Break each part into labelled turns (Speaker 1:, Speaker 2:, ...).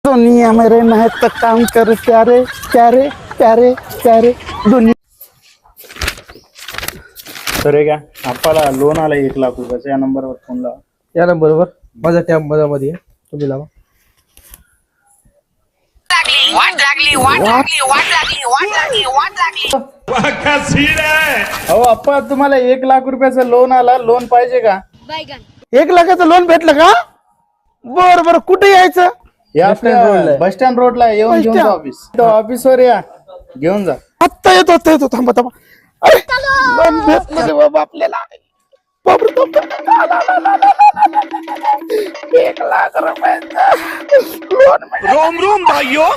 Speaker 1: दुनिया में रहना है तो काम कर प्यारे प्यारे प्यारे प्यारे दुनिया.
Speaker 2: तर हे घ्या आपल्याला लोन आलं 1 लाख रुपयाचं. या नंबरवर फोन लावा.
Speaker 3: या नंबरवर माझ्या टॅब मध्ये तुम्ही लावा.
Speaker 2: अहो अप्पा तुम्हाला 1 लाख रुपयाचं लोन आला. लोन पाहिजे का?
Speaker 1: 1 लाखाचं लोन भेटलं का? बर बर कुठे यायचं?
Speaker 2: बस स्टँड रोडला येऊन घेऊन जा. ऑफिसवर या घेऊन जा.
Speaker 1: आत्ता येतो थांबा थांबा. अरे लोन भेटलं रे बाबा आपल्याला. बापरे, बापरे. 1 लाख रुपयाचं लोन. रोम रोम भाइयों.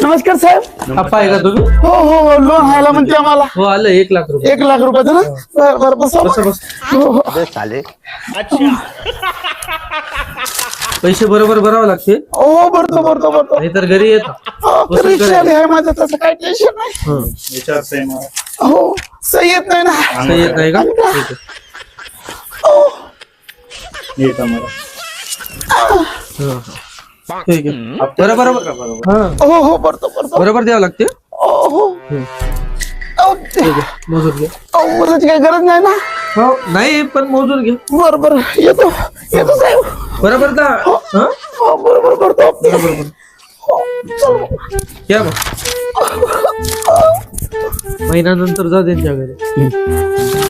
Speaker 1: नमस्कार साहेब.
Speaker 3: आप्पा आहे का तुम्ही?
Speaker 1: हो हो लोन व्हायला म्हणते आम्हाला.
Speaker 3: हो आलं 1 लाख रुपये.
Speaker 1: 1 लाख रुपयाचं ना? बर बर बस
Speaker 3: बस.
Speaker 1: हो हो.
Speaker 3: पैसे बरोबर भरावे लागते.
Speaker 1: हो भरतो
Speaker 3: नाही तर घरी येतो.
Speaker 1: रिक्षा आहे माझं, तसं काही टेन्शन नाही.
Speaker 2: विचारतोय मला.
Speaker 1: हो सही येत नाही ना.
Speaker 3: सही येत नाही का? ठीक आहे.
Speaker 2: येत मला.
Speaker 3: ठीक आहे. बरोबर हा
Speaker 1: हो हो भरतो
Speaker 3: बरोबर द्यावं लागते.
Speaker 1: हो हो.
Speaker 3: ठीक आहे. मोजून घे.
Speaker 1: मुलाची काही गरज नाही ना.
Speaker 3: हो नाही पण मोजून घे.
Speaker 1: बरोबर येतो साहेब.
Speaker 3: बरोबर दा. हा
Speaker 1: हो बरोबर करतो.
Speaker 3: बरोबर या मग. महिन्यानंतर जा त्यांच्या घरी.